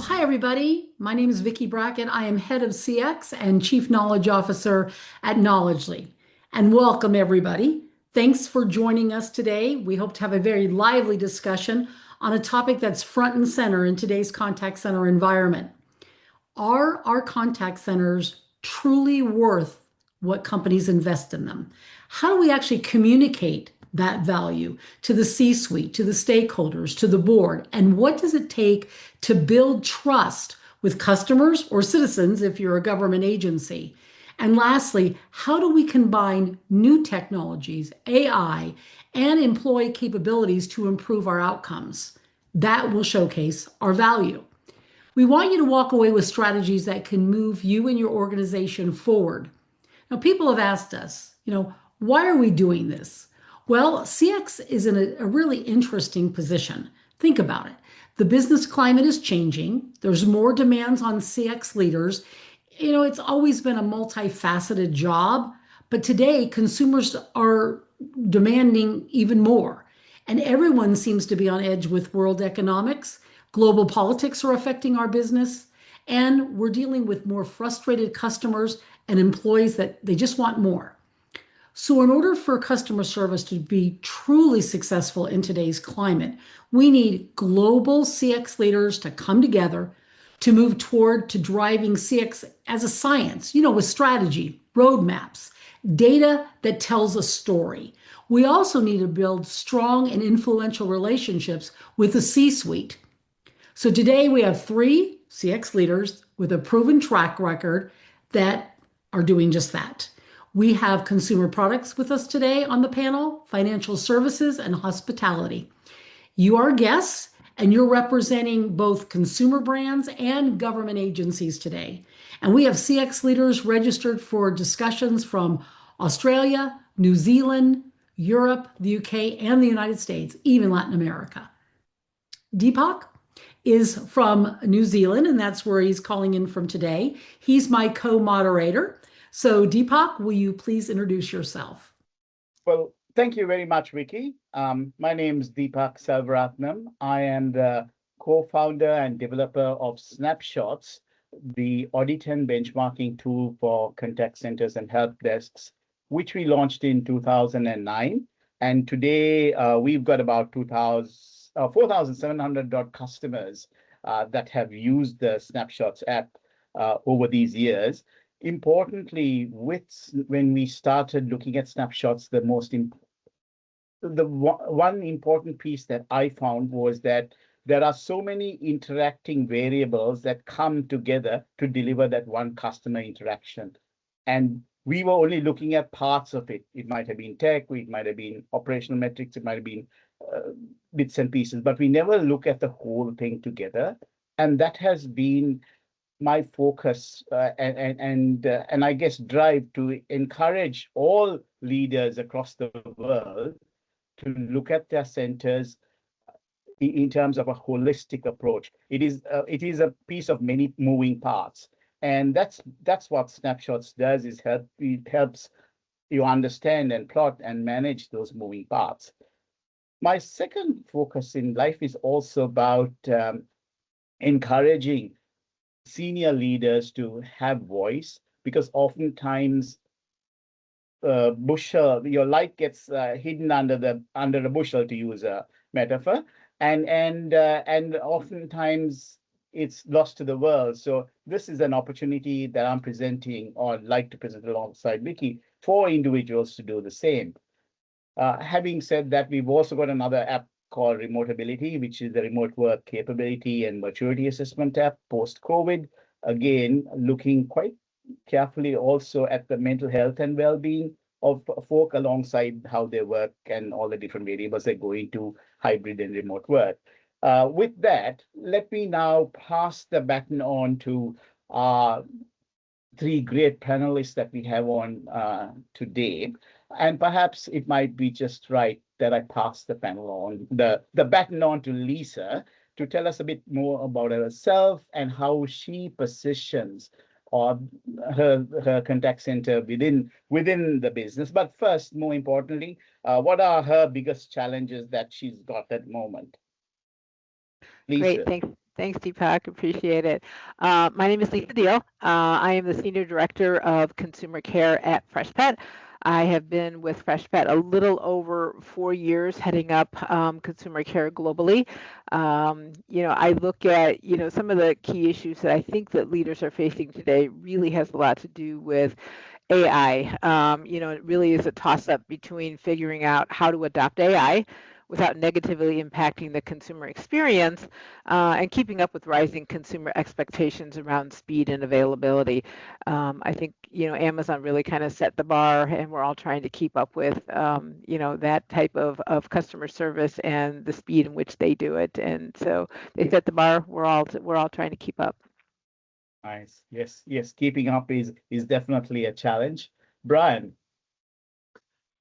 Hi, everybody. My name is Vicki Brackett. I am head of CX and Chief Knowledge Officer at Knowledgely. And welcome, everybody. Thanks for joining us today. We hope to have a very lively discussion on a topic that's front and center in today's contact center environment. Are our contact centers truly worth what companies invest in them? How do we actually communicate that value to the C-suite, to the stakeholders, to the board? And what does it take to build trust with customers or citizens if you're a government agency? And lastly, how do we combine new technologies, AI, and employee capabilities to improve our outcomes? That will showcase our value. We want you to walk away with strategies that can move you and your organization forward. Now, people have asked us, why are we doing this? Well, CX is in a really interesting position. Think about it. The business climate is changing. There's more demands on CX leaders. It's always been a multifaceted job, but today consumers are demanding even more. And everyone seems to be on edge with world economics. Global politics are affecting our business, and we're dealing with more frustrated customers and employees that they just want more. So in order for customer service to be truly successful in today's climate, we need global CX leaders to come together to move toward to driving CX as a science, with strategy, roadmaps, data that tells a story. We also need to build strong and influential relationships with the C-suite. So today we have 3 CX leaders with a proven track record that are doing just that. We have consumer products with us today on the panel, financial services, and hospitality. You are guests, and you're representing both consumer brands and government agencies today. And we have CX leaders registered for discussions from Australia, New Zealand, Europe, the UK, and the United States, even Latin America. Deepak is from New Zealand, and that's where he's calling in from today. He's my co-moderator. So Deepak, will you please introduce yourself? Well, thank you very much, Vicky. My name is Deepak Selvaratnam. I am the co-founder and developer of Snapshots, the audit and benchmarking tool for contact centers and help desks, which we launched in 2009. And today we've got about 4,700 customers that have used the Snapshots app over these years. Importantly, when we started looking at Snapshots, the one important piece that I found was that there are so many interacting variables that come together to deliver that one customer interaction. And we were only looking at parts of it. It might have been tech, it might have been operational metrics, it might have been bits and pieces, but we never look at the whole thing together. And that has been my focus and I guess drive to encourage all leaders across the world to look at their centers in terms of a holistic approach. It is a piece of many moving parts, and that's what Snapshots does. It helps you understand and plot and manage those moving parts. My second focus in life is also about encouraging senior leaders to have voice, because oftentimes your light gets hidden under a bushel, to use a metaphor, and oftentimes it's lost to the world. So this is an opportunity that I'm presenting, or like to present alongside Vicky, for individuals to do the same. Having said that, we've also got another app called Remote Ability, which is the remote work capability and maturity assessment app post-COVID. Again, looking quite carefully also at the mental health and well-being of folk alongside how they work and all the different variables that go into hybrid and remote work. With that, let me now pass the baton on to our 3 great panelists that we have on today. And perhaps it might be just right that I pass the baton on to Lisa to tell us a bit more about herself and how she positions her contact center within the business. But first, more importantly, what are her biggest challenges that she's got at the moment? Lisa. Great, Thanks, Deepak. Appreciate it. My name is Lisa Deal. I am the Senior Director of Consumer Care at Freshpet. I have been with Freshpet a little over 4 years, heading up consumer care globally. I look at, some of the key issues that I think that leaders are facing today really has a lot to do with AI. It really is a toss-up between figuring out how to adopt AI without negatively impacting the consumer experience and keeping up with rising consumer expectations around speed and availability. I think, Amazon really kind of set the bar, and we're all trying to keep up with, that type of customer service and the speed in which they do it. And so they set the bar. We're all trying to keep up. Nice. Yes, yes. Keeping up is definitely a challenge. Brian.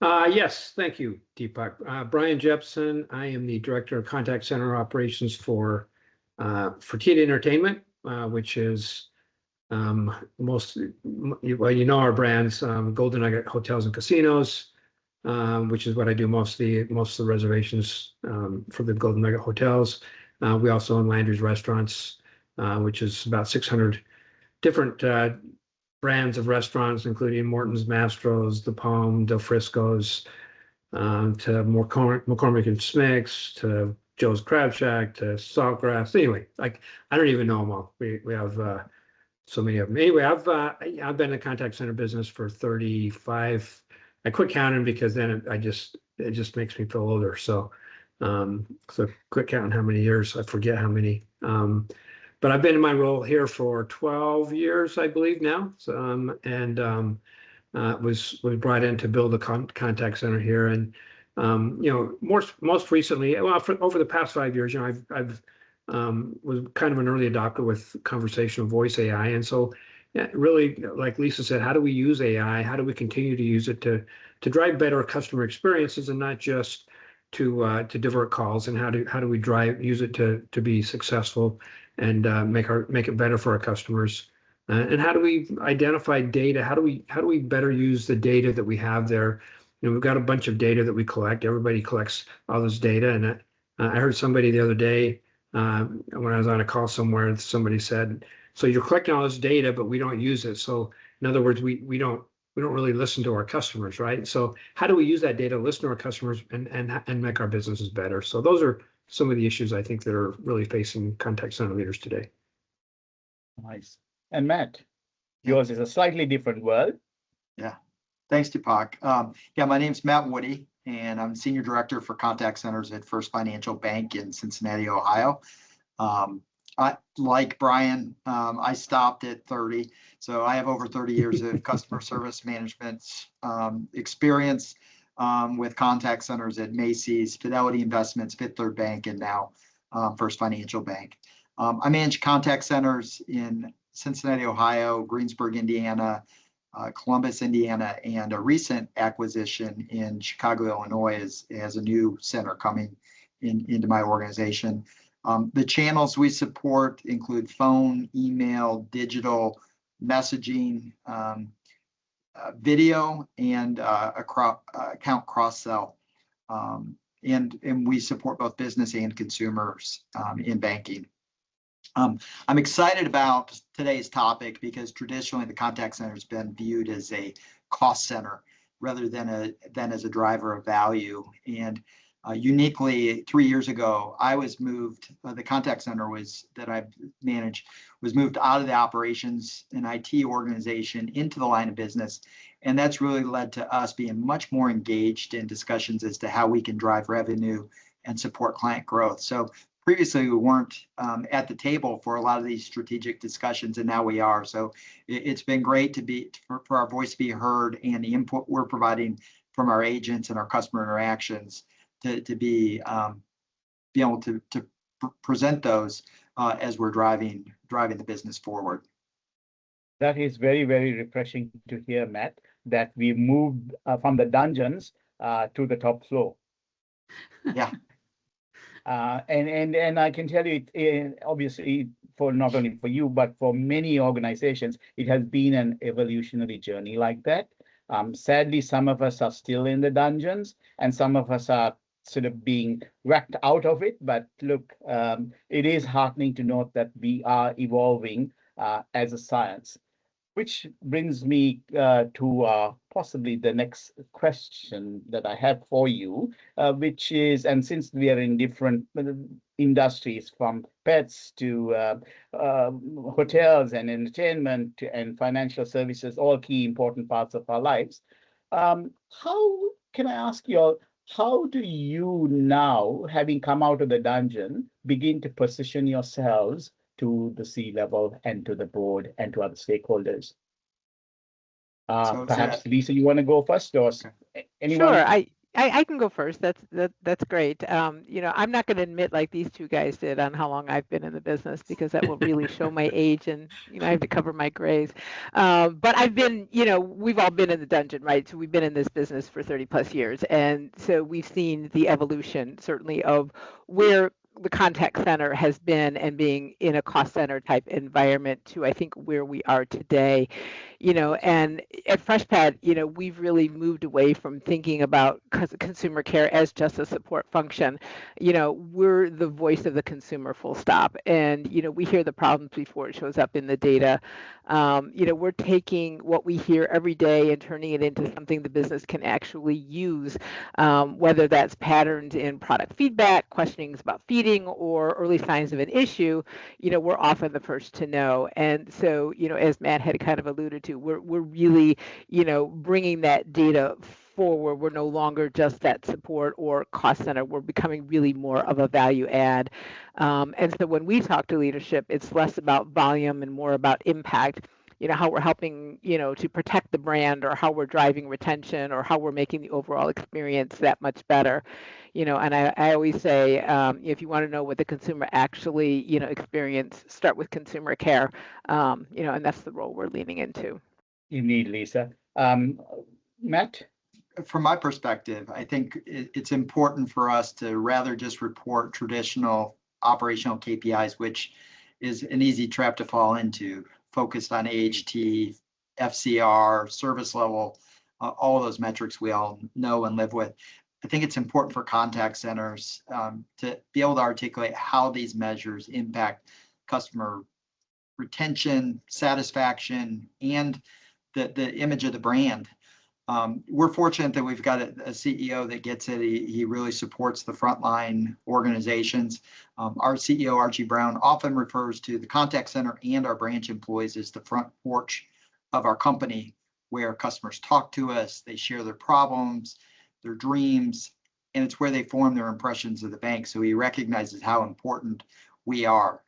Yes, thank you, Deepak. Brian Jepson. I am the Director of Contact Center Operations for TD Entertainment, which is most, well, our brands, Golden Nugget Hotels and Casinos, which is what I do most of the reservations for the Golden Nugget Hotels. We also own Landry's Restaurants, which is about 600 different brands of restaurants, including Morton's, Mastro's, The Palm, Del Frisco's, to McCormick and Smith's, to Joe's Crab Shack, to Saltgrass. Anyway, I don't even know them all. We have so many of them. Anyway, I've been in the contact center business for 35. I quit counting because then it just makes me feel older. So quit counting how many years. I forget how many. But I've been in my role here for 12 years, I believe now. So, was brought in to build a contact center here, and most recently, over the past 5 years, I've was kind of an early adopter with conversational voice AI, and so really, like Lisa said, how do we use AI? How do we continue to use it to drive better customer experiences and not just to divert calls? And how do we use it to be successful and make it better for our customers? And how do we identify data? How do we better use the data that we have there? We've got a bunch of data that we collect. Everybody collects all this data, and I heard somebody the other day when I was on a call somewhere, somebody said, "So you're collecting all this data, but we don't use it." So in other words, we don't really listen to our customers, right? So how do we use that data, listen to our customers, and make our businesses better? So those are some of the issues I think that are really facing contact center leaders today. Nice. And Matt, yours is a slightly different world. Yeah. Thanks, Deepak. My name's Matt Woody, and I'm Senior Director for Contact Centers at First Financial Bank in Cincinnati, Ohio. Like Brian, I stopped at 30, so I have over 30 years of customer service management experience with contact centers at Macy's, Fidelity Investments, Fifth Third Bank, and now First Financial Bank. I manage contact centers in Cincinnati, Ohio, Greensburg, Indiana, Columbus, Indiana, and a recent acquisition in Chicago, Illinois as a new center coming into my organization. The channels we support include phone, email, digital, messaging, video, and account cross-sell. And we support both business and consumers in banking. I'm excited about today's topic because traditionally the contact center has been viewed as a cost center rather than as a driver of value. And uniquely, 3 years ago, I was moved. The contact center that I managed was moved out of the operations and IT organization into the line of business, and that's really led to us being much more engaged in discussions as to how we can drive revenue and support client growth. So previously, we weren't at the table for a lot of these strategic discussions, and now we are. So it's been great for our voice to be heard, and the input we're providing from our agents and our customer interactions to be able to present those as we're driving the business forward. That is very, very refreshing to hear, Matt, that we moved from the dungeons to the top floor. Yeah. And I can tell you, obviously, for not only for you, but for many organizations, it has been an evolutionary journey like that. Sadly, some of us are still in the dungeons, and some of us are sort of being wrecked out of it. But look, it is heartening to note that we are evolving as a science. Which brings me to possibly the next question that I have for you, which is, and since we are in different industries, from pets to hotels and entertainment and financial services, all key important parts of our lives, how can I ask you all, how do you now, having come out of the dungeon, begin to position yourselves to the C-level and to the board and to other stakeholders? Perhaps Lisa, you want to go first, or anyone? Sure, I can go first. That's great. I'm not going to admit like these two guys did on how long I've been in the business, because that will really show my age, and I have to cover my grays. But I've been, we've all been in the dungeon, right? So we've been in this business for 30 plus years, and so we've seen the evolution, certainly, of where the contact center has been and being in a cost center type environment to, I think, where we are today. And at Freshpet, we've really moved away from thinking about consumer care as just a support function. We're the voice of the consumer, full stop. And, we hear the problems before it shows up in the data. We're taking what we hear every day and turning it into something the business can actually use, whether that's patterns in product feedback, questionings about feeding, or early signs of an issue. We're often the first to know. And so, as Matt had kind of alluded to, we're really, bringing that data forward. We're no longer just that support or cost center. We're becoming really more of a value add. And so when we talk to leadership, it's less about volume and more about impact. How we're helping, to protect the brand, or how we're driving retention, or how we're making the overall experience that much better. And I always say, if you want to know what the consumer actually, experience, start with consumer care, and that's the role we're leaning into. Indeed, Lisa. Matt? From my perspective, I think it's important for us to rather just report traditional operational KPIs, which is an easy trap to fall into, focused on AHT, FCR, service level, all of those metrics we all know and live with. I think it's important for contact centers to be able to articulate how these measures impact customer retention, satisfaction, and the image of the brand. We're fortunate that we've got a CEO that gets it. He really supports the frontline organizations. Our CEO, Archie Brown, often refers to the contact center and our branch employees as the front porch of our company, where customers talk to us, they share their problems, their dreams, and it's where they form their impressions of the bank. So he recognizes how important we are.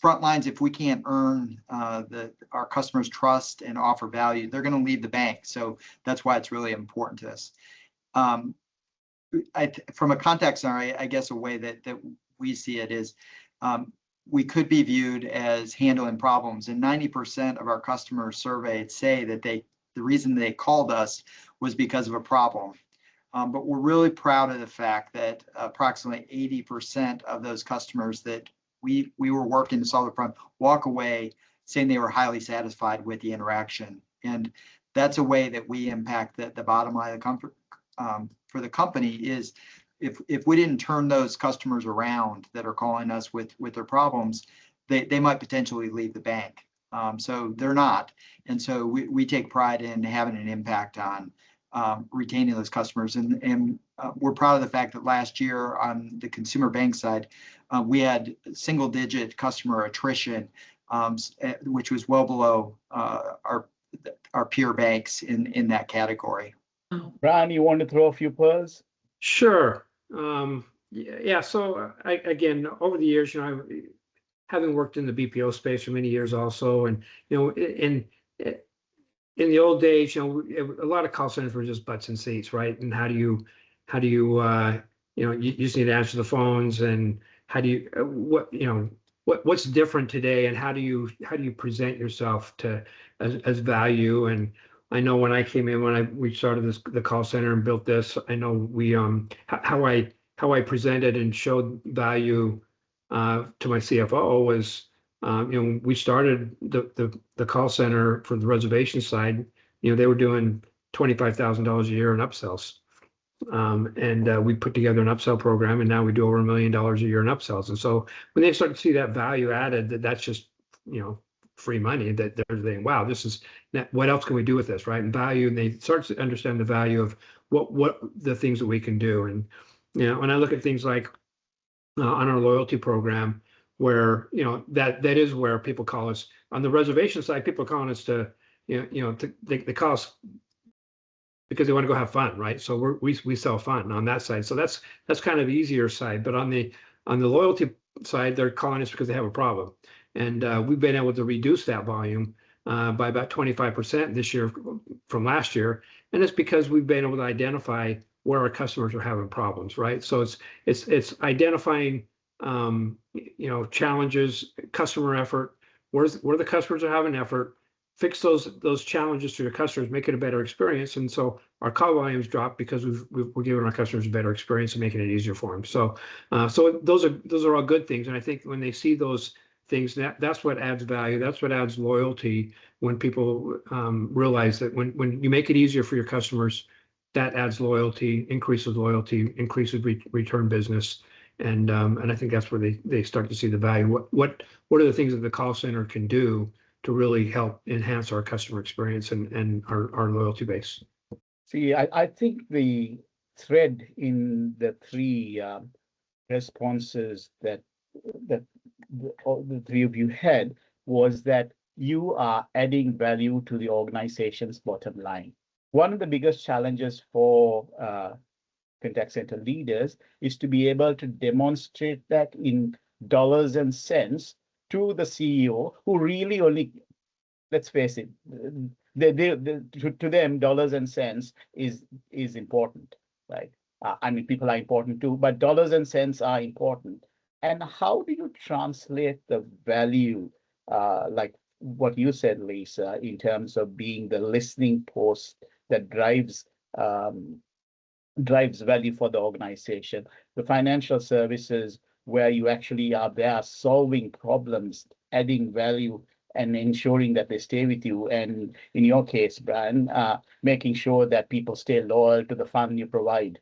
Frontlines, if we can't earn our customers' trust and offer value, they're going to leave the bank. So that's why it's really important to us. From a contact center, I guess a way that we see it is we could be viewed as handling problems. And 90% of our customers surveyed say that the reason they called us was because of a problem. But we're really proud of the fact that approximately 80% of those customers that we were working to solve the problem walk away saying they were highly satisfied with the interaction. And that's a way that we impact the bottom line of the comfort for the company is if we didn't turn those customers around that are calling us with their problems, they might potentially leave the bank. So they're not. And so we take pride in having an impact on retaining those customers. And we're proud of the fact that last year on the consumer bank side, we had single-digit customer attrition, which was well below our peer banks in that category. Brian, you want to throw a few pearls? Sure. Yeah. So again, over the years, having worked in the BPO space for many years also, and in the old days, a lot of call centers were just butts and seats, right? And how do you you just need to answer the phones, and how do you what's different today, and how do you present yourself as value? And I know when I came in, we started the call center and built this, I know we how I presented and showed value to my CFO was we started the call center for the reservation side. They were doing $25,000 a year in upsells. and we put together an upsell program, and now we do over $1 million a year in upsells. And so when they start to see that value added, that's just, free money, that they're saying, wow, what else can we do with this, right? And value, and they start to understand the value of what the things that we can do. And when I look at things like on our loyalty program, where that is where people call us on the reservation side. People are calling us to they call us because they want to go have fun, right? So we sell fun on that side. So that's kind of the easier side. But on the loyalty side, they're calling us because they have a problem, and we've been able to reduce that volume by about 25% this year from last year, and it's because we've been able to identify where our customers are having problems, right? So it's identifying challenges, customer effort, where the customers are having effort, fix those challenges to your customers, make it a better experience. And so our call volumes drop because we're giving our customers a better experience and making it easier for them. So those are all good things. And I think when they see those things, that's what adds value. That's what adds loyalty. When people realize that when you make it easier for your customers, that adds loyalty, increases return business. And I think that's where they start to see the value. What are the things that the call center can do to really help enhance our customer experience and our loyalty base? See, I think the thread in the three responses that the three of you had was that you are adding value to the organization's bottom line. One of the biggest challenges for contact center leaders is to be able to demonstrate that in dollars and cents to the CEO, who really only, let's face it, to them, dollars and cents is important, right? I mean, people are important too, but dollars and cents are important. And how do you translate the value, like what you said, Lisa, in terms of being the listening post that drives value for the organization, the financial services where you actually are there solving problems, adding value, and ensuring that they stay with you, and in your case, Brian, making sure that people stay loyal to the fund you provide?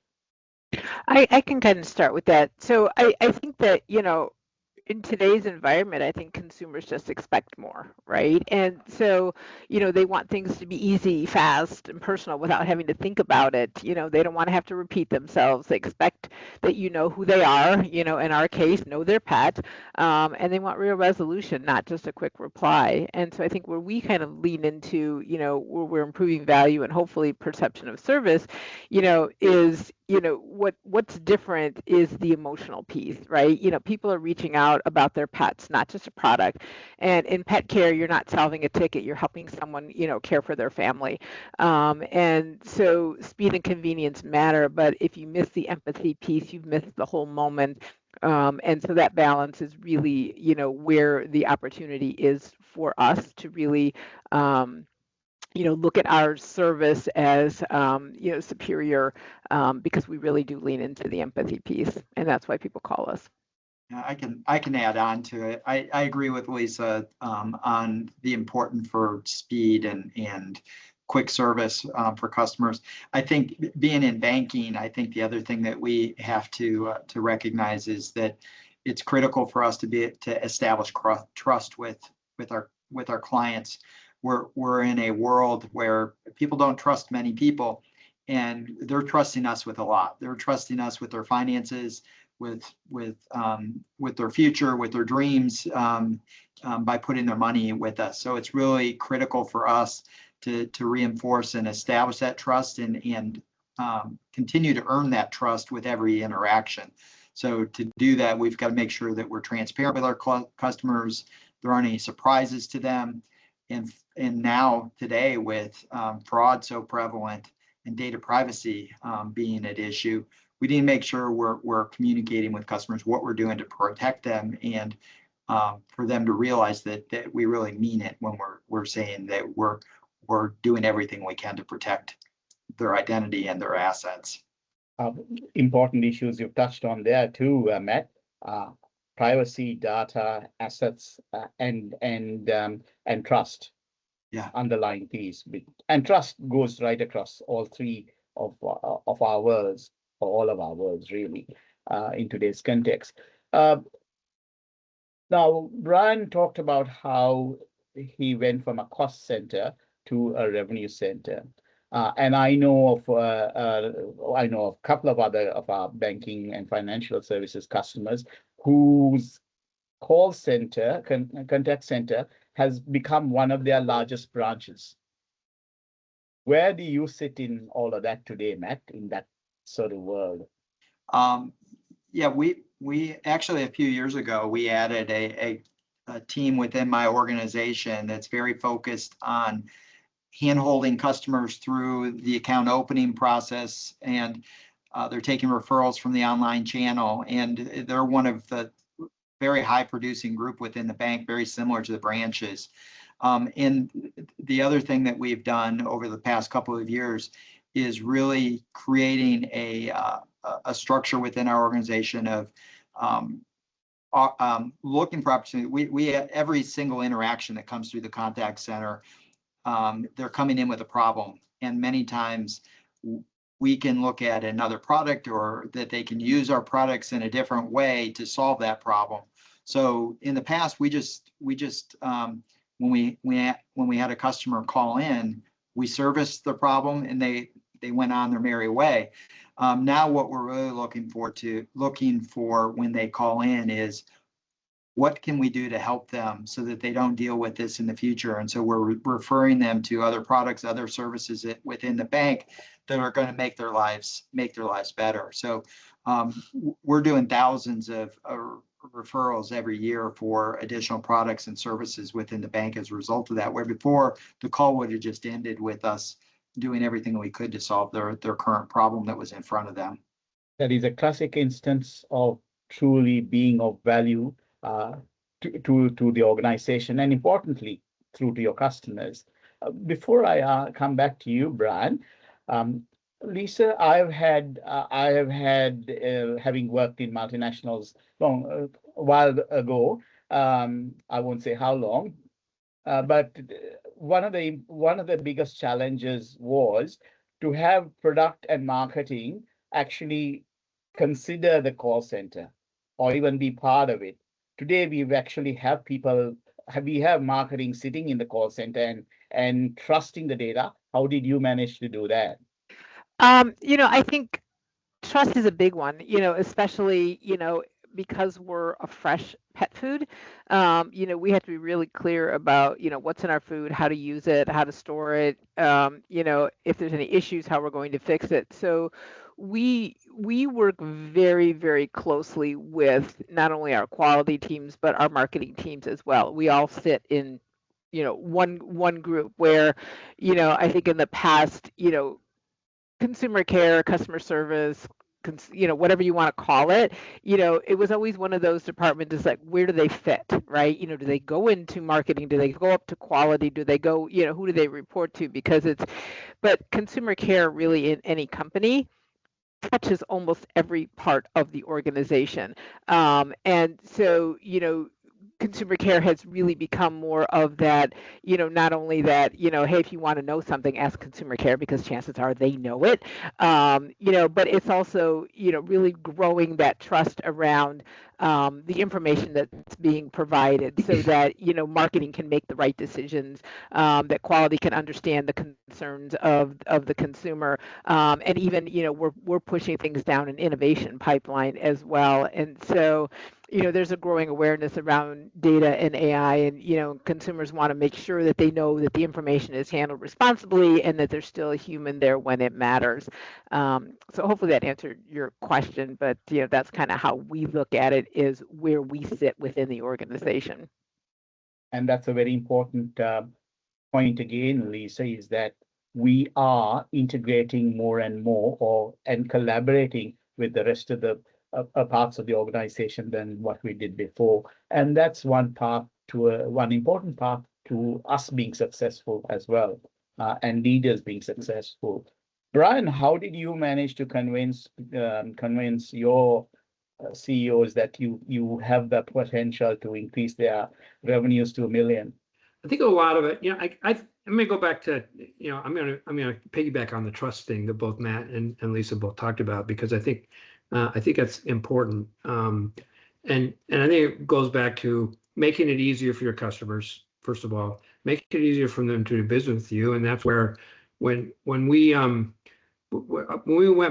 I can kind of start with that. So I think that, in today's environment, I think consumers just expect more, right? And so, they want things to be easy, fast, and personal without having to think about it. They don't want to have to repeat themselves. They expect that you know who they are, in our case, know their pet, and they want real resolution, not just a quick reply. And so I think where we kind of lean into, where we're improving value and hopefully perception of service, is what's different is the emotional piece, right? People are reaching out about their pets, not just a product. And in pet care, you're not solving a ticket, you're helping someone, care for their family. And so speed and convenience matter, but if you miss the empathy piece, you've missed the whole moment. And so that balance is really, where the opportunity is for us to really look at our service as superior, because we really do lean into the empathy piece, and that's why people call us. Yeah, I can add on to it. I agree with Lisa on the importance for speed and quick service for customers. I think being in banking, I think the other thing that we have to recognize is that it's critical for us to establish trust with our clients. We're in a world where people don't trust many people, and they're trusting us with a lot. They're trusting us with their finances, with their future, with their dreams, by putting their money with us. So it's really critical for us to reinforce and establish that trust and continue to earn that trust with every interaction. So to do that, we've got to make sure that we're transparent with our customers. There aren't any surprises to them. And now today, with fraud so prevalent and data privacy being at issue, we need to make sure we're communicating with customers what we're doing to protect them, and for them to realize that we really mean it when we're saying that we're doing everything we can to protect their identity and their assets. Important issues you've touched on there too, Matt. Privacy, data, assets, and trust. Yeah. Underlying piece. And trust goes right across all three of our worlds, or all of our worlds, really, in today's context. Now, Brian talked about how he went from a cost center to a revenue center. And I know of a couple of other of our banking and financial services customers whose call center, contact center, has become one of their largest branches. Where do you sit in all of that today, Matt, in that sort of world? Yeah, we actually, a few years ago, we added a team within my organization that's very focused on hand-holding customers through the account opening process, and they're taking referrals from the online channel, and they're one of the very high producing group within the bank, very similar to the branches. And the other thing that we've done over the past couple of years is really creating a structure within our organization of looking for opportunity. We every single interaction that comes through the contact center, they're coming in with a problem, and many times we can look at another product, or that they can use our products in a different way to solve that problem. So in the past, we just when we had a customer call in, we serviced the problem and they went on their merry way. Now what we're really looking for when they call in is, what can we do to help them so that they don't deal with this in the future? And so we're referring them to other products, other services within the bank that are going to make their lives better. So we're doing thousands of referrals every year for additional products and services within the bank as a result of that, where before the call would have just ended with us doing everything we could to solve their current problem that was in front of them. That is a classic instance of truly being of value to the organization, and importantly, through to your customers. Before I come back to you, Brian, Lisa, I have had having worked in multinationals a while ago. I won't say how long, but one of the biggest challenges was to have product and marketing actually consider the call center or even be part of it. Today, we actually have marketing sitting in the call center and trusting the data. How did you manage to do that? I think trust is a big one, especially, because we're a fresh pet food. We have to be really clear about, what's in our food, how to use it, how to store it, if there's any issues, how we're going to fix it. So we work very, very closely with not only our quality teams, but our marketing teams as well. We all sit in, one group where, I think in the past, consumer care, customer service, whatever you want to call it, it was always one of those departments is like, where do they fit, right? Do they go into marketing? Do they go up to quality? Do they go, who do they report to? But consumer care really in any company touches almost every part of the organization. And so, consumer care has really become more of that, not only that, hey, if you want to know something, ask consumer care because chances are they know it, but it's also, really growing that trust around the information that's being provided so that, marketing can make the right decisions, that quality can understand the concerns of the consumer, and even, we're pushing things down an innovation pipeline as well. And so, there's a growing awareness around data and AI, and, consumers want to make sure that they know that the information is handled responsibly and that there's still a human there when it matters. So hopefully that answered your question, but, that's kind of how we look at it, is where we sit within the organization. And that's a very important point again, Lisa, is that we are integrating more and more and collaborating with the rest of the parts of the organization than what we did before. And that's one important part to us being successful as well, and leaders being successful. Brian, how did you manage to convince your CEOs that you have the potential to increase their revenues to $1 million? I think a lot of it, Let me go back to, I'm gonna piggyback on the trust thing that both Matt and Lisa both talked about, because I think that's important. And I think it goes back to making it easier for your customers, first of all, make it easier for them to do business with you. And that's where when we went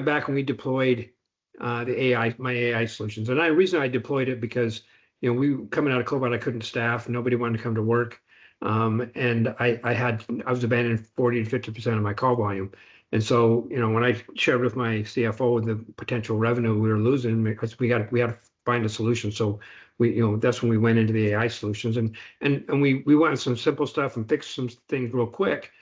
back and we deployed my AI solutions, and the reason I deployed it because we coming out of COVID, I couldn't staff, nobody wanted to come to work. And I was abandoning 40 to 50% of my call volume. And so, when I shared with my CFO the potential revenue we were losing, because we had to find a solution. So that's when we went into the AI solutions, and we went on some simple stuff and fixed some things real quick.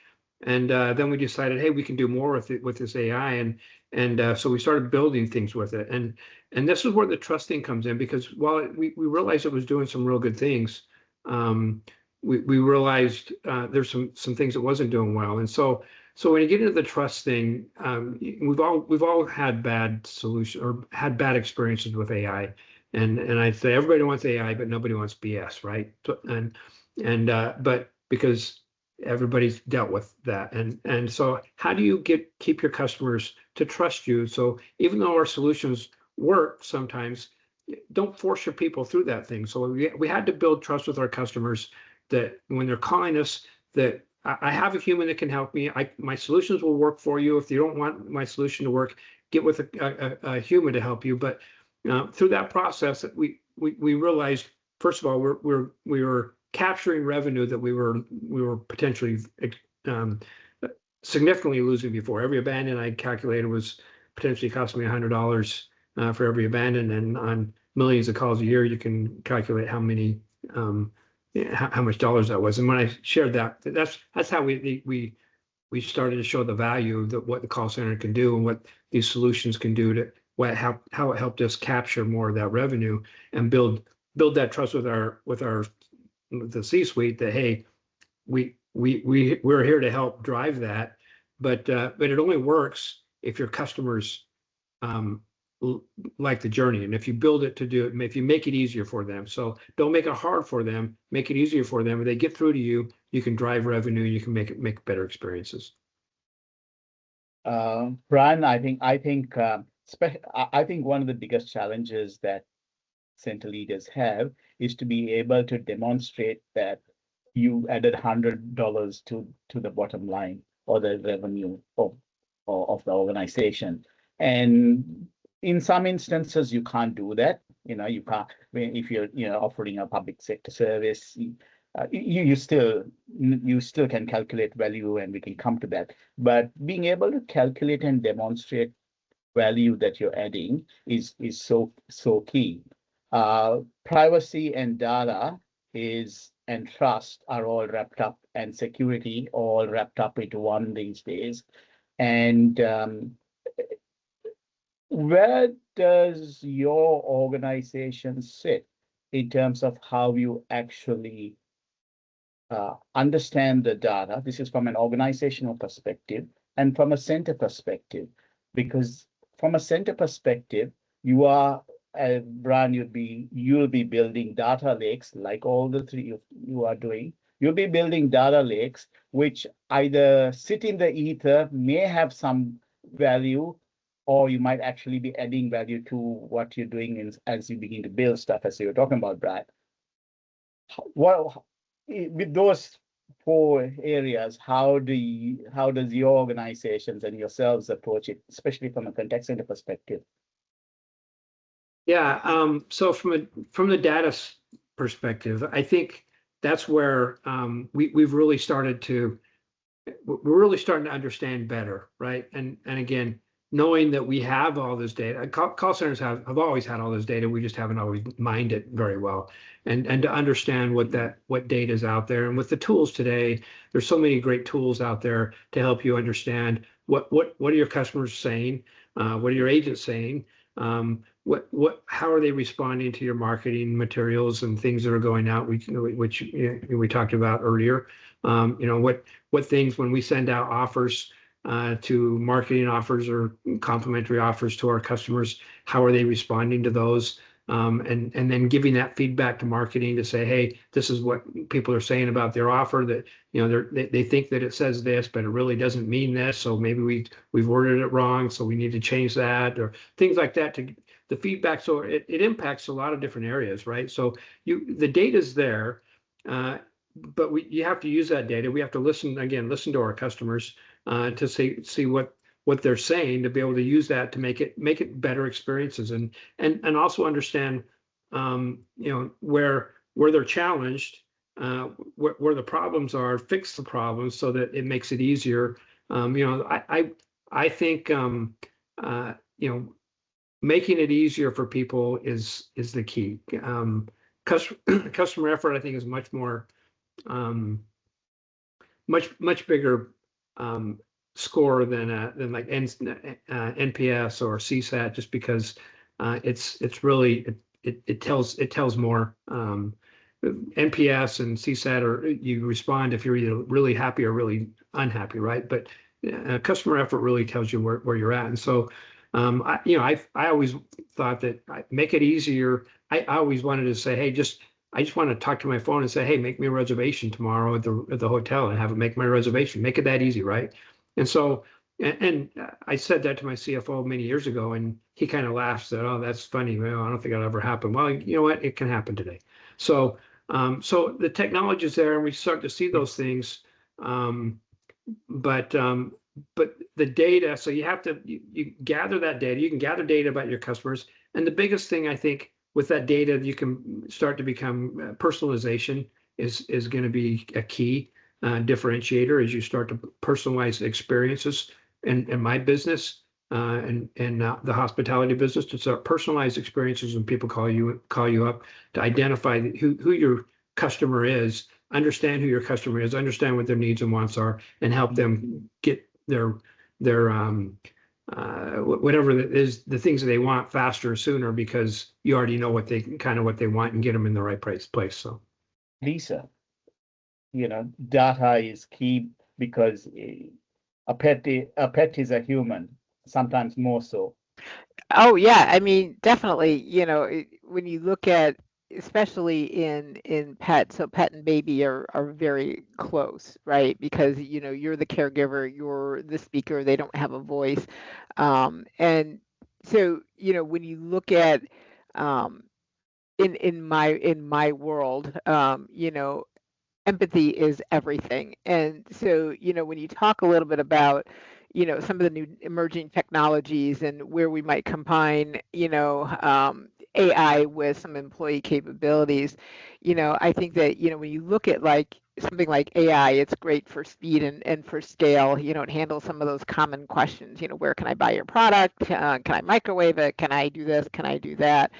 And then we decided, hey, we can do more with this AI, and so we started building things with it. And this is where the trust thing comes in, because while we realized it was doing some real good things, we realized there's some things it wasn't doing well. And so when you get into the trust thing, we've all had bad solutions or had bad experiences with AI. And I'd say everybody wants AI, but nobody wants BS, right? But because everybody's dealt with that. And so how do you keep your customers to trust you? So even though our solutions work sometimes, don't force your people through that thing. So we had to build trust with our customers, that when they're calling us, that I have a human that can help me. My solutions will work for you. If you don't want my solution to work, get with a human to help you. But through that process, we realized, first of all, we were capturing revenue that we were potentially significantly losing before. Every abandon I calculated was potentially costing me $100 for every abandon, and on millions of calls a year, you can calculate how much dollars that was. And when I shared that's how we started to show the value of what the call center can do and what these solutions can do to how it helped us capture more of that revenue and build that trust with the C-suite, that hey, we're here to help drive that, but it only works if your customers like the journey, and if you build it to do it, if you make it easier for them. So don't make it hard for them, make it easier for them. If they get through to you, you can drive revenue, you can make better experiences. Brian, I think one of the biggest challenges that center leaders have is to be able to demonstrate that you added $100 to the bottom line or the revenue of the organization. And in some instances, you can't do that. You can't. If you're offering a public sector service, you still can calculate value, and we can come to that. But being able to calculate and demonstrate value that you're adding is so key. Privacy and data and trust are all wrapped up, and security all wrapped up into one these days. And where does your organization sit in terms of how you actually understand the data? This is from an organizational perspective and from a center perspective, because from a center perspective, you are, Brian, you'll be building data lakes like all the three you are doing. You'll be building data lakes which either sit in the ether, may have some value, or you might actually be adding value to what you're doing as you begin to build stuff, as you were talking about, Brad. With those 4 areas, how does your organizations and yourselves approach it, especially from a contact center perspective? Yeah. So from the data perspective, I think that's where we're really starting to understand better, right? And again, knowing that we have all this data, call centers have always had all this data. We just haven't always mined it very well, and to understand what data is out there. And with the tools today, there's so many great tools out there to help you understand what are your customers saying, what are your agents saying, how are they responding to your marketing materials and things that are going out, which we talked about earlier. What things, when we send out offers, to marketing offers or complimentary offers to our customers, how are they responding to those? and then giving that feedback to marketing to say, hey, this is what people are saying about their offer, that they think that it says this, but it really doesn't mean this. So maybe we've worded it wrong, so we need to change that, or things like that. To the feedback, so it impacts a lot of different areas, right? So the data's there, but you have to use that data. We have to listen to our customers to see what they're saying, to be able to use that to make it better experiences, and also understand where they're challenged, where the problems are, fix the problems so that it makes it easier. I think making it easier for people is the key. Customer effort, I think, is much more much bigger score than like NPS or CSAT, just because it's really it tells more. NPS and CSAT, or you respond if you're either really happy or really unhappy, right? But customer effort really tells you where you're at. And so I always thought that make it easier. I always wanted to say, hey, I just want to talk to my phone and say, hey, make me a reservation tomorrow at the hotel, and have it make my reservation. Make it that easy, right? And so, and I said that to my CFO many years ago, and he kind of laughed, said, oh, that's funny. Well, I don't think it'll ever happen. Well, you know what? It can happen today. So, so the technology is there, and we start to see those things. But the data, so you have to you gather that data. You can gather data about your customers, and the biggest thing, I think, with that data, you can start to become personalization is going to be a key differentiator as you start to personalize experiences. In my business and the hospitality business, to start personalized experiences when people call you up, to identify who your customer is, understand who your customer is, understand what their needs and wants are, and help them get their whatever it is, the things that they want faster, sooner, because you already know what they want, and get them in the right place. So, Lisa, data is key, because a pet is a human, sometimes more so. Oh yeah, I mean, definitely, when you look at, especially in pet, so pet and baby are very close, right? Because you're the caregiver, you're the speaker, they don't have a voice. And so, when you look at in my world, empathy is everything. And so, when you talk a little bit about, some of the new emerging technologies and where we might combine, AI with some employee capabilities, I think that, when you look at like something like AI, it's great for speed and for scale. It handles some of those common questions. Where can I buy your product? Can I microwave it? Can I do this? Can I do that?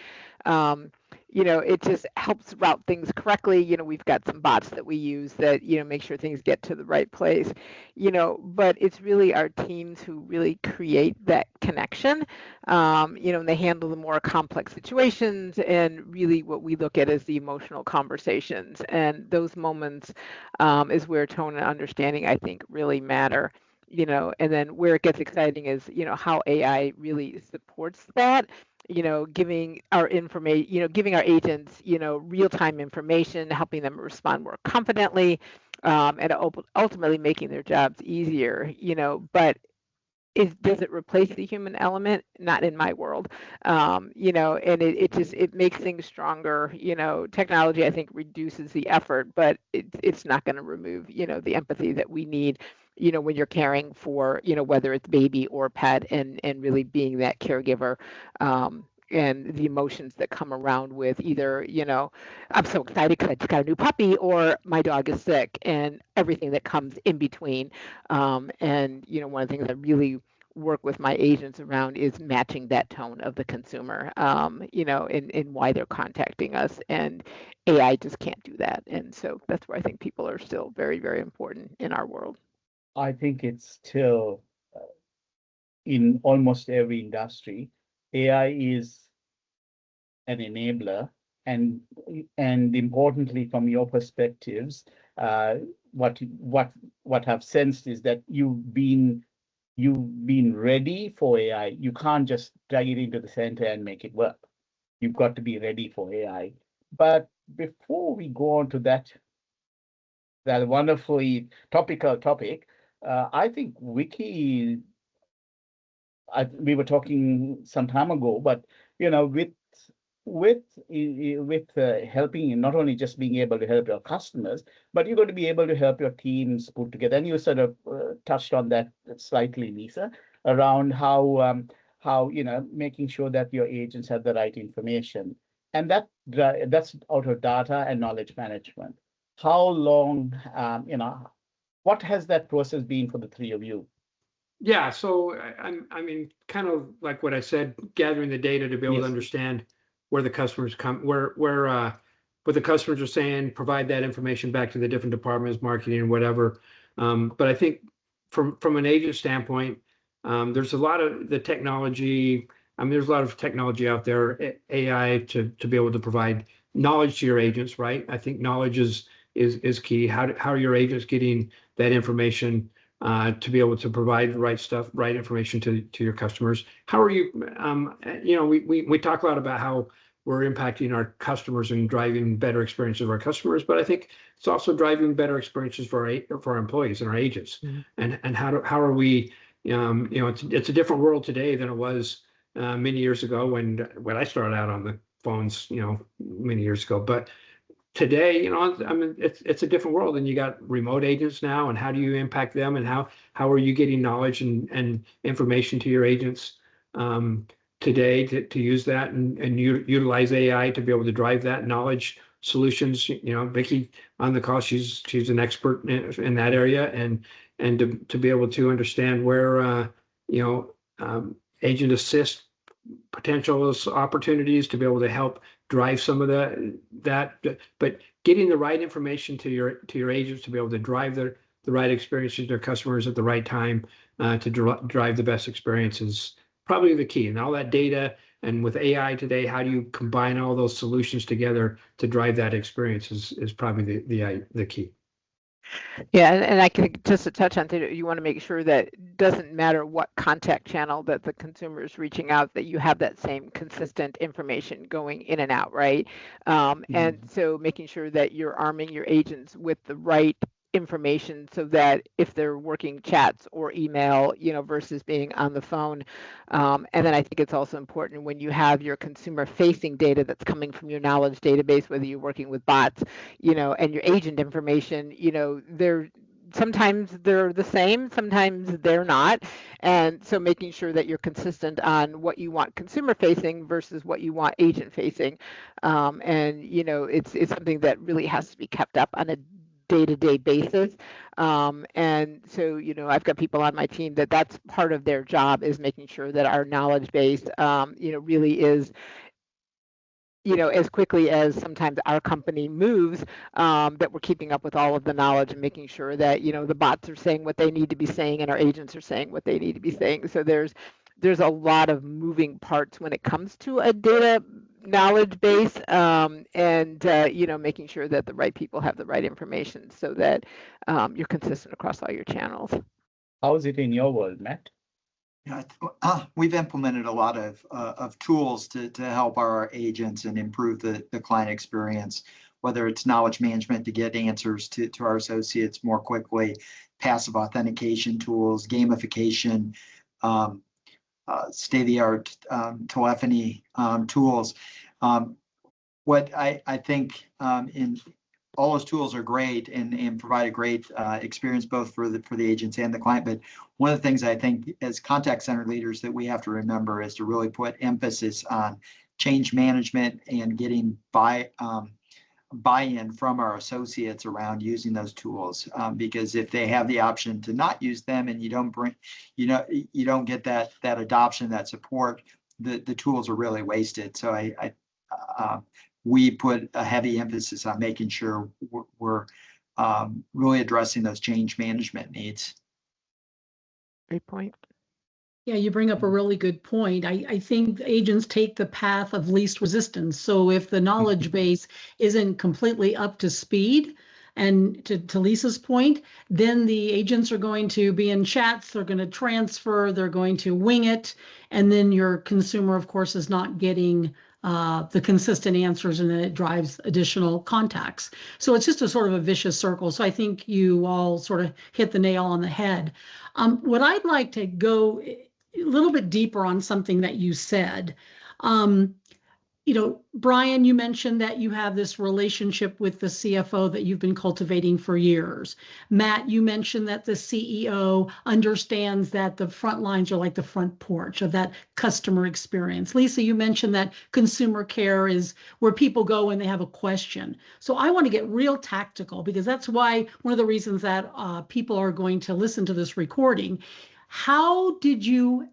It just helps route things correctly. We've got some bots that we use that, make sure things get to the right place, but it's really our teams who really create that connection, and they handle the more complex situations, and really what we look at is the emotional conversations. And those moments is where tone and understanding, I think, really matter. And then where it gets exciting is, how AI really supports that, giving our giving our agents, real-time information, helping them respond more confidently, and ultimately making their jobs easier, but does it replace the human element? Not in my world. And it makes things stronger. Technology, I think, reduces the effort, but it's not going to remove, the empathy that we need, when you're caring for, whether it's baby or pet, and really being that caregiver. And the emotions that come around with either, I'm so excited because I just got a new puppy, or my dog is sick, and everything that comes in between. And, one of the things I really work with my agents around is matching that tone of the consumer, in why they're contacting us. And AI just can't do that. And so that's where I think people are still very, very important in our world. I think it's still in almost every industry, AI is an enabler, and importantly, from your perspectives, what I've sensed is that you've been ready for AI. You can't just drag it into the center and make it work. you've got to be ready for AI. But before we go on to that wonderfully topical topic, I think Vicky, we were talking some time ago, but with helping, not only just being able to help your customers, but you're going to be able to help your teams put together. And you sort of touched on that slightly, Lisa, around how making sure that your agents have the right information, and that's out of data and knowledge management. How long, what has that process been for the three of you? Yeah, so I mean, kind of like what I said, gathering the data to be able to understand where the customers come, where what the customers are saying, provide that information back to the different departments, marketing and whatever. But I think from an agent standpoint, there's a lot of the technology. I mean, there's a lot of technology out there, AI, to be able to provide knowledge to your agents, right? I think knowledge is key. How are your agents getting that information to be able to provide the right stuff, right information to your customers? How are you? We talk a lot about how we're impacting our customers and driving better experiences of our customers, but I think it's also driving better experiences for our employees and our agents. Mm-hmm. And how are we? It's a different world today than it was many years ago when I started out on the phones, many years ago. But today, I mean, it's a different world, and you got remote agents now, and how do you impact them, and how are you getting knowledge and information to your agents today to use that and utilize AI to be able to drive that knowledge solutions? Vicky on the call, she's an expert in that area, and to be able to understand where agent assist potential opportunities to be able to help drive some of that, but getting the right information to your agents to be able to drive the right experiences to their customers at the right time to drive the best experiences, probably the key. And all that data, and with AI today, how do you combine all those solutions together to drive that experience is probably the key. Yeah, and I can just to touch on that, you want to make sure that it doesn't matter what contact channel that the consumer is reaching out, that you have that same consistent information going in and out, right? And so making sure that you're arming your agents with the right information so that if they're working chats or email, versus being on the phone. And then I think it's also important when you have your consumer facing data that's coming from your knowledge database, whether you're working with bots, and your agent information, sometimes they're the same, sometimes they're not. And so making sure that you're consistent on what you want consumer facing versus what you want agent facing. And it's something that really has to be kept up on a day-to-day basis. And so, I've got people on my team that's part of their job, is making sure that our knowledge base, really is, as quickly as sometimes our company moves, that we're keeping up with all of the knowledge and making sure that, the bots are saying what they need to be saying and our agents are saying what they need to be saying. So there's a lot of moving parts when it comes to a data knowledge base, and making sure that the right people have the right information so that you're consistent across all your channels. How is it in your world, Matt? Yeah, we've implemented a lot of tools to help our agents and improve the client experience, whether it's knowledge management to get answers to our associates more quickly, passive authentication tools, gamification, state-of-the-art telephony tools. What I think in all those tools are great and provide a great experience both for the agents and the client. But one of the things I think as contact center leaders that we have to remember is to really put emphasis on change management and getting buy-in from our associates around using those tools, because if they have the option to not use them and you don't get that adoption, that support, the tools are really wasted. So we put a heavy emphasis on making sure we're really addressing those change management needs. Great point. Yeah, you bring up a really good point. I think agents take the path of least resistance. So if the knowledge base isn't completely up to speed And to Lisa's point, then the agents are going to be in chats, they're going to transfer, they're going to wing it. And then your consumer, of course, is not getting the consistent answers, and then it drives additional contacts. So it's just a sort of a vicious circle. So I think you all sort of hit the nail on the head. What I'd like to go a little bit deeper on something that you said. Brian, you mentioned that you have this relationship with the CFO that you've been cultivating for years. Matt, you mentioned that the CEO understands that the front lines are like the front porch of that customer experience. Lisa, you mentioned that consumer care is where people go when they have a question. So I want to get real tactical, because that's why one of the reasons that people are going to listen to this recording. How did you,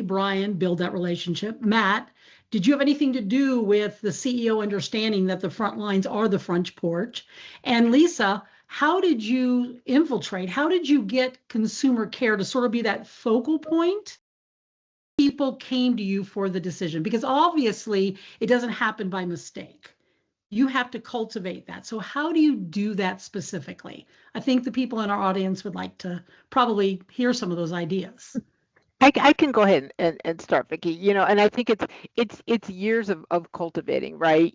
Brian, build that relationship? Matt, did you have anything to do with the CEO understanding that the front lines are the front porch? And Lisa, how did you infiltrate? How did you get consumer care to sort of be that focal point? People came to you for the decision, because obviously it doesn't happen by mistake. You have to cultivate that. So how do you do that specifically? I think the people in our audience would like to probably hear some of those ideas. I can go ahead and start, Vicki. And I think it's years of cultivating, right?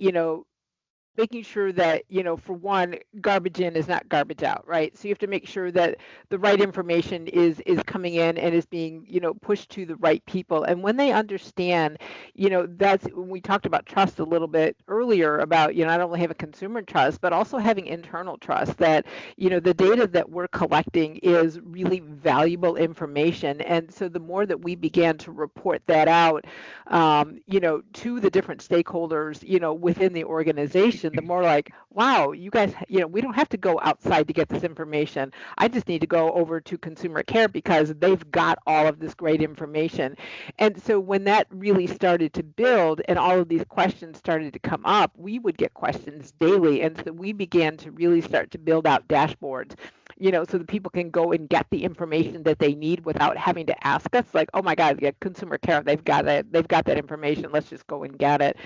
Making sure that, for one, garbage in is not garbage out, right? So you have to make sure that the right information is coming in and is being, pushed to the right people. And when they understand, that's when we talked about trust a little bit earlier about, not only having consumer trust, but also having internal trust that, the data that we're collecting is really valuable information. And so the more that we began to report that out, to the different stakeholders, within the organization, the more like, wow, you guys, we don't have to go outside to get this information. I just need to go over to consumer care because they've got all of this great information. And so when that really started to build and all of these questions started to come up, we would get questions daily. And so we began to really start to build out dashboards, so that people can go and get the information that they need without having to ask us, like, oh my God, yeah, consumer care, they've got that information, let's just go and get it.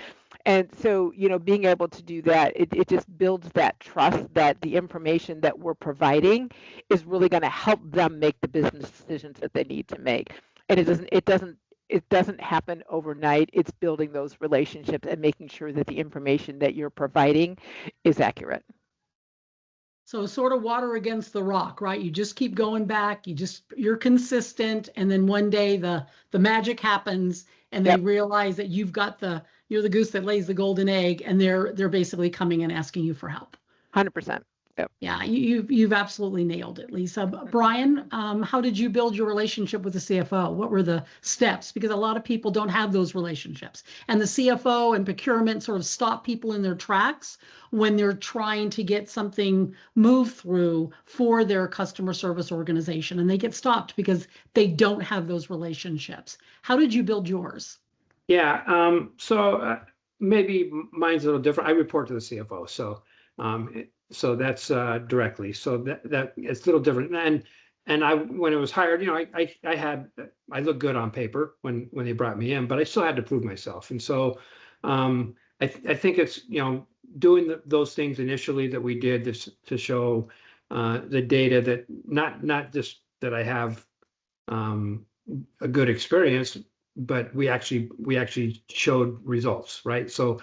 And so, being able to do that, it just builds that trust that the information that we're providing is really going to help them make the business decisions that they need to make. And it doesn't happen overnight. It's building those relationships and making sure that the information that you're providing is accurate. So sort of water against the rock, right? You just keep going back, you're consistent, and then one day the magic happens and they realize that you're the goose that lays the golden egg, and they're basically coming and asking you for help. 100%. Yep. Yeah, you've absolutely nailed it, Lisa. Brian, how did you build your relationship with the CFO? What were the steps? Because a lot of people don't have those relationships, and the CFO and procurement sort of stop people in their tracks when they're trying to get something moved through for their customer service organization, and they get stopped because they don't have those relationships. How did you build yours? Yeah, so maybe mine's a little different. I report to the CFO, so that's directly. So that it's a little different. And I, when it was hired, I looked good on paper when they brought me in, but I still had to prove myself. And so I think it's doing those things initially that we did to show the data that not just that I have a good experience, but we actually showed results, right? So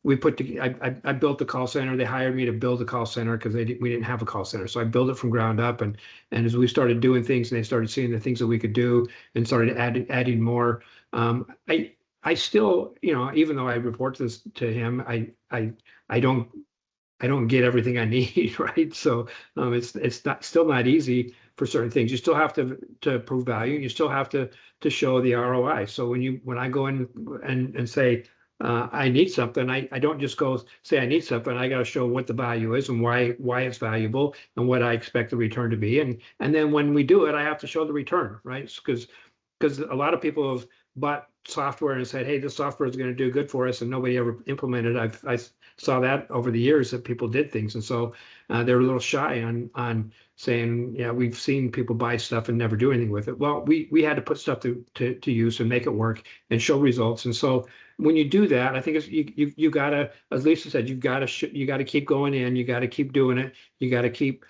we I built the call center. They hired me to build the call center because we didn't have a call center. So I built it from ground up, and as we started doing things and they started seeing the things that we could do and started adding more, I still, even though I report this to him, I don't get everything I need, right? So it's still not easy for certain things. You still have to prove value. You still have to show the ROI. So when I go in and say I need something, I don't just go say I need something. I got to show what the value is and why it's valuable and what I expect the return to be. And then when we do it, I have to show the return, right? Because a lot of people have bought software and said, hey, this software is going to do good for us, and nobody ever implemented it. I saw that over the years that people did things, and so they're a little shy on saying, yeah, we've seen people buy stuff and never do anything with it. Well, we had to put stuff to use and make it work and show results. And so when you do that, I think it's, you gotta, as Lisa said, you gotta keep going in, you gotta keep doing it, you gotta keep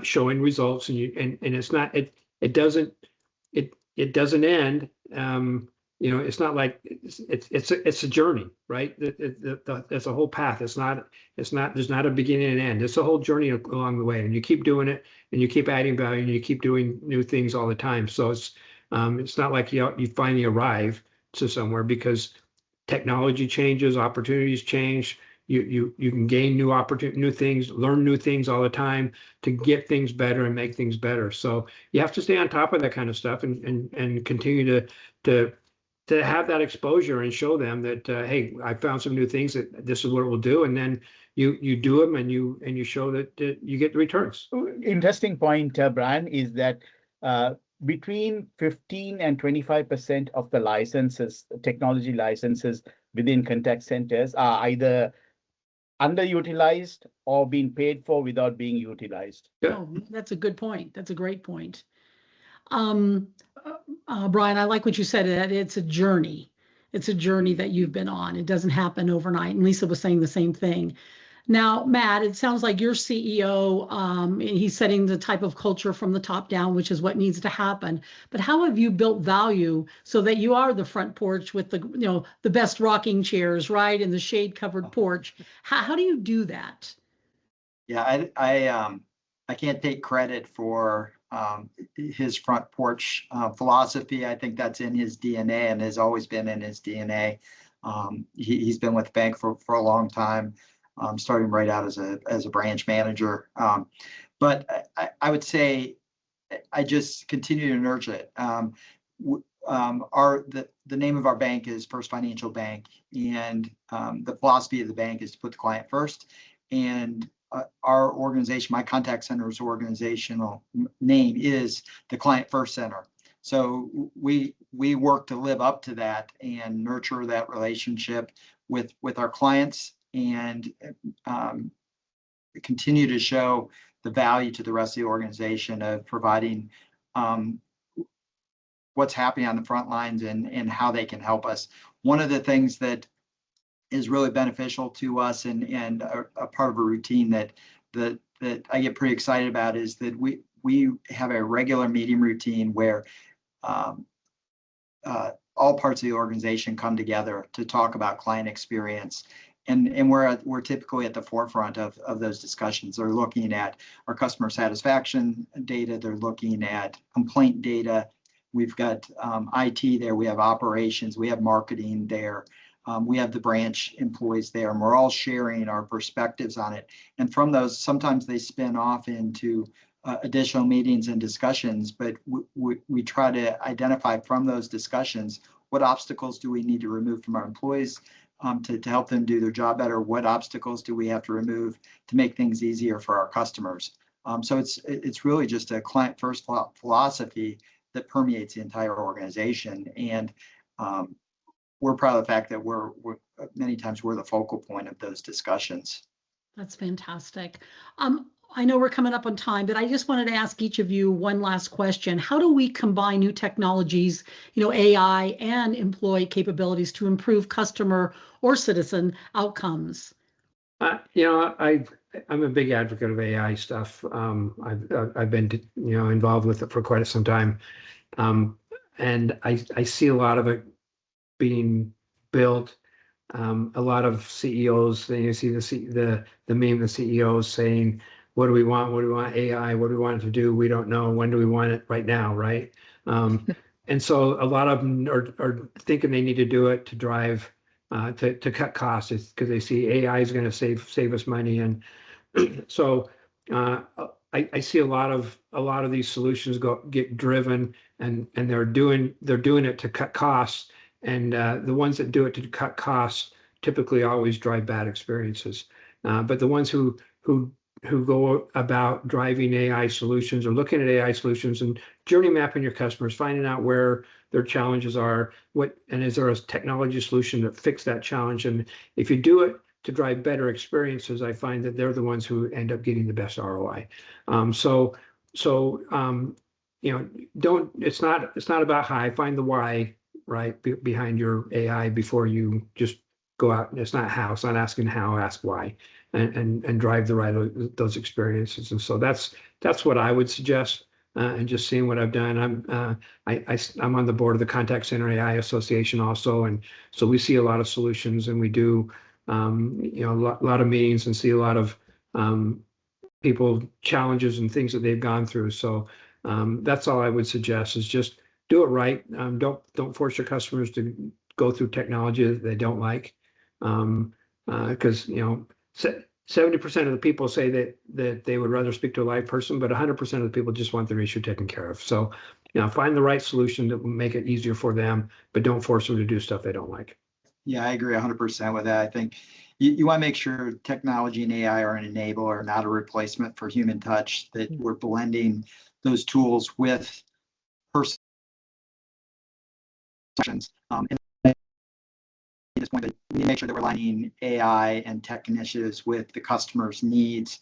showing results, and it's not, it doesn't end. It's not like it's a journey, right? It's a whole path. It's not there's not a beginning and end. It's a whole journey along the way, and you keep doing it, and you keep adding value, and you keep doing new things all the time. So it's not like you finally arrive to somewhere, because technology changes, opportunities change. You can gain new things, learn new things all the time to get things better and make things better. So you have to stay on top of that kind of stuff and continue to have that exposure and show them that, hey, I found some new things, that this is what it will do, and then you do them, and you show that you get the returns. Interesting point, Brian, is that between 15 and 25% of the licenses, technology licenses within contact centers, are either underutilized or being paid for without being utilized. Yeah. Oh, that's a good point. That's a great point. Brian, I like what you said, that it's a journey. It's a journey that you've been on. It doesn't happen overnight. And Lisa was saying the same thing. Now, Matt, it sounds like your CEO, and he's setting the type of culture from the top down, which is what needs to happen. But how have you built value so that you are the front porch with the best rocking chairs, right, and the shade covered porch? How do you do that? Yeah, I can't take credit for his front porch philosophy. I think that's in his DNA and has always been in his DNA. He's been with the bank for a long time, starting right out as a branch manager. But I would say I just continue to nurture it. The name of our bank is First Financial Bank, and the philosophy of the bank is to put the client first. And our organization, my contact center's organizational name is the Client First Center. So we work to live up to that and nurture that relationship with our clients, and continue to show the value to the rest of the organization of providing what's happening on the front lines and how they can help us. One of the things that is really beneficial to us and a part of a routine that I get pretty excited about is that we have a regular meeting routine where all parts of the organization come together to talk about client experience. And we're typically at the forefront of those discussions. They're looking at our customer satisfaction data. They're looking at complaint data. We've got IT there. We have operations. We have marketing there. We have the branch employees there, and we're all sharing our perspectives on it. And from those, sometimes they spin off into additional meetings and discussions, but we try to identify from those discussions, what obstacles do we need to remove from our employees to help them do their job better? What obstacles do we have to remove to make things easier for our customers? So it's really just a client first philosophy that permeates the entire organization. And we're proud of the fact that we're many times we're the focal point of those discussions. That's fantastic. I know we're coming up on time, but I just wanted to ask each of you one last question. How do we combine new technologies, AI and employee capabilities to improve customer or citizen outcomes? I'm a big advocate of AI stuff. I've been involved with it for quite some time, and I see a lot of it being built. A lot of CEOs, you see the meme, the CEOs saying, what do we want? What do we want AI? What do we want it to do? We don't know. When do we want it? Right now, right? And so a lot of them are thinking they need to do it to drive, to cut costs, because they see AI is going to save us money. And so I see a lot of these solutions get driven, and they're doing it to cut costs. And the ones that do it to cut costs typically always drive bad experiences. But the ones who go about driving AI solutions or looking at AI solutions and journey mapping your customers, finding out where their challenges are, and is there a technology solution that fix that challenge? And if you do it to drive better experiences, I find that they're the ones who end up getting the best ROI. It's not about how. Find the why, right, behind your AI before you just go out. It's not how. It's not asking how. Ask why, and drive those experiences. And so that's what I would suggest. And just seeing what I've done. I'm on the board of the Contact Center AI Association also, and so we see a lot of solutions, and we do a lot of meetings and see a lot of people challenges and things that they've gone through. So that's all I would suggest is just do it right. Don't force your customers to go through technology that they don't like, because 70% of the people say that they would rather speak to a live person, but 100% of the people just want their issue taken care of. So find the right solution that will make it easier for them, but don't force them to do stuff they don't like. Yeah, I agree 100% with that. I think you want to make sure technology and AI are an enabler, not a replacement for human touch, that we're blending those tools with personal sessions. And at this point, we need to make sure that we're aligning AI and tech initiatives with the customer's needs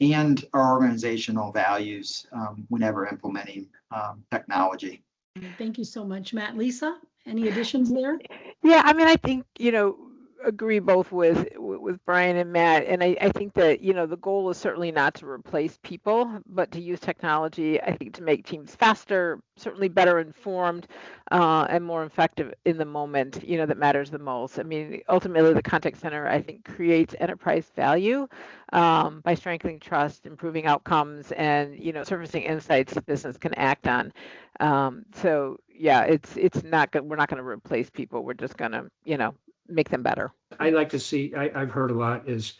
and our organizational values whenever implementing technology. Thank you so much, Matt. Lisa, any additions there? Yeah, I mean, I think, agree both with Brian and Matt. And I think that, the goal is certainly not to replace people, but to use technology, I think, to make teams faster, certainly better informed, and more effective in the moment, that matters the most. I mean, ultimately, the contact center, I think, creates enterprise value by strengthening trust, improving outcomes, and, surfacing insights the business can act on. So yeah, it's not good. We're not going to replace people. We're just going to, make them better. I like to see, I've heard a lot is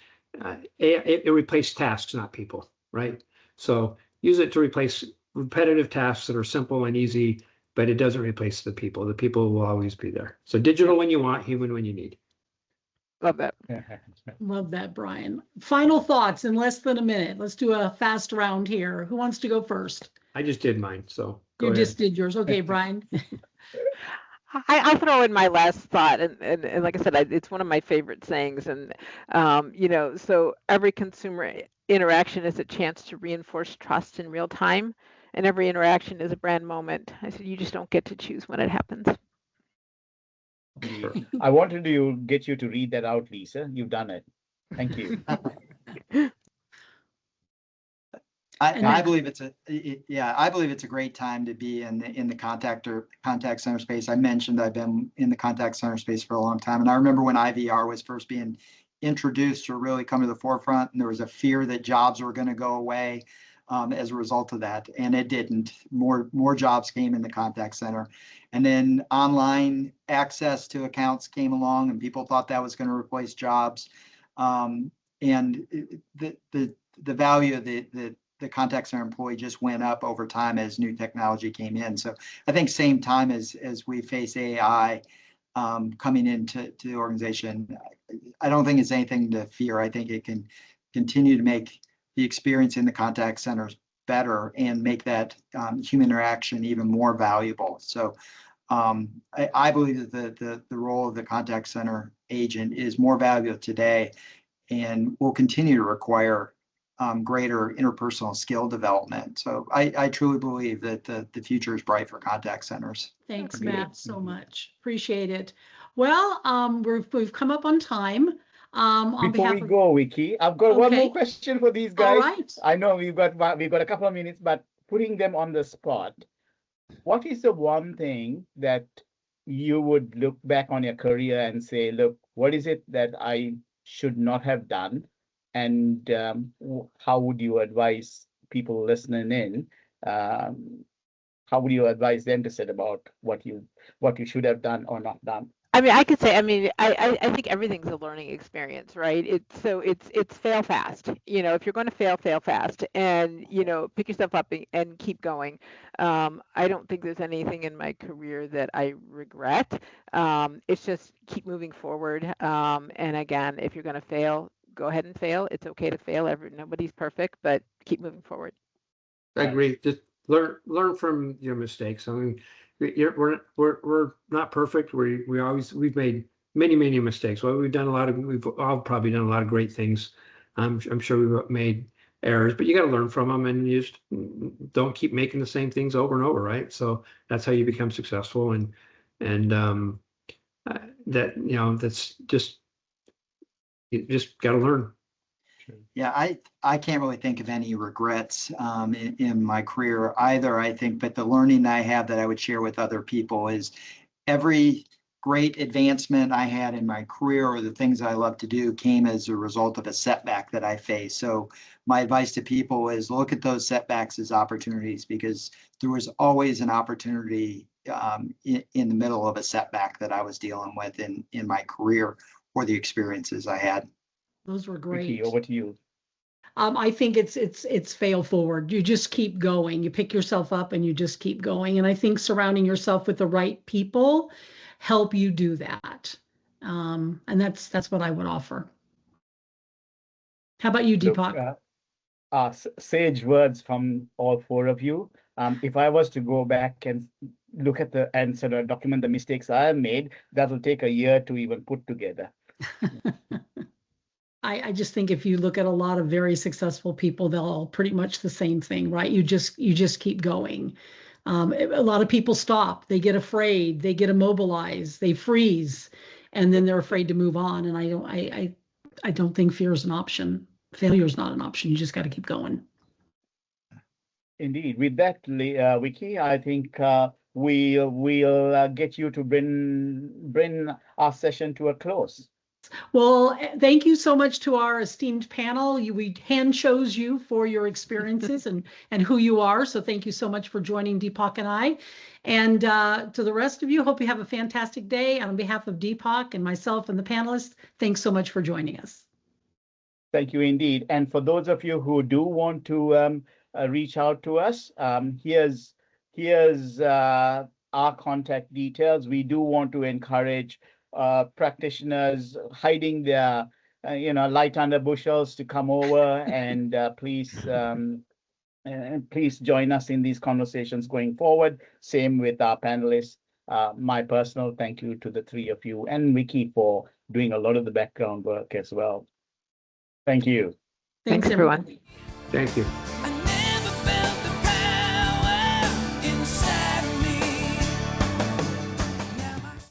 it replaces tasks, not people, right? So use it to replace repetitive tasks that are simple and easy, but it doesn't replace the people. The people will always be there. So digital when you want, human when you need. Love that. Love that, Brian. Final thoughts in less than a minute. Let's do a fast round here. Who wants to go first? I just did mine, so you just did yours. Okay, Brian. I'll throw in my last thought, and like I said, it's one of my favorite sayings, and so every consumer interaction is a chance to reinforce trust in real time, and every interaction is a brand moment. I said you just don't get to choose when it happens. Sure. I wanted to get you to read that out, Lisa. You've done it. Thank you. I believe it's a great time to be in the contact center space. I mentioned I've been in the contact center space for a long time, and I remember when IVR was first being introduced or really come to the forefront, and there was a fear that jobs were going to go away as a result of that, and it didn't. More jobs came in the contact center, and then online access to accounts came along, and people thought that was going to replace jobs, and the value of the contact center employee just went up over time as new technology came in. So I think same time as we face AI coming into the organization, I don't think it's anything to fear. I think it can continue to make the experience in the contact centers better and make that human interaction even more valuable. So I believe that the role of the contact center agent is more valuable today and will continue to require greater interpersonal skill development. So I truly believe that the future is bright for contact centers. Thanks, Matt, so much. Appreciate it. Well, we've come up on time. Before we go, Vicky, I've got one more question for these guys. All right. I know we've got a couple of minutes, but putting them on the spot, what is the one thing that you would look back on your career and say, look, what is it that I should not have done? And how would you advise people listening in? How would you advise them to set about what you should have done or not done? I mean, I could say, I think everything's a learning experience, right? It's fail fast. If you're going to fail fast, and pick yourself up and keep going. I don't think there's anything in my career that I regret. It's just keep moving forward. And again, if you're going to fail, go ahead and fail. It's okay to fail. Nobody's perfect, but keep moving forward. I agree. Just learn from your mistakes. I mean, we're not perfect. We've made many mistakes. Well, we've all probably done a lot of great things. I'm sure we've made errors, but you got to learn from them, and you just don't keep making the same things over and over, right? So that's how you become successful, and that's just, you just got to learn. Yeah, I can't really think of any regrets in my career either, I think, but the learning I have that I would share with other people is every great advancement I had in my career or the things I love to do came as a result of a setback that I faced. So my advice to people is look at those setbacks as opportunities, because there was always an opportunity in the middle of a setback that I was dealing with in my career or the experiences I had. Those were Vicky, great. over to you. I think it's fail forward. You just keep going. You pick yourself up and you just keep going. And I think surrounding yourself with the right people help you do that. And that's what I would offer. How about you, Look, Deepak? sage words from all four of you. If I was to go back and look at and sort of document the mistakes I have made, that will take a year to even put together. I just think if you look at a lot of very successful people, they're all pretty much the same thing, right? You just keep going. A lot of people stop. They get afraid. They get immobilized. They freeze, and then they're afraid to move on. And I don't think fear is an option. Failure is not an option. You just got to keep going. Indeed. With that, Vicky, I think we'll get you to bring our session to a close. Well, thank you so much to our esteemed panel. We hand chose you for your experiences and who you are. So thank you so much for joining Deepak and I. And to the rest of you, hope you have a fantastic day. On behalf of Deepak and myself and the panelists, thanks so much for joining us. Thank you indeed. And for those of you who do want to reach out to us, here's our contact details. We do want to encourage practitioners hiding their light under bushels to come over and please join us in these conversations going forward. Same with our panelists. My personal thank you to the three of you and Vicky for doing a lot of the background work as well. Thank you. Thanks, everyone. Thank you.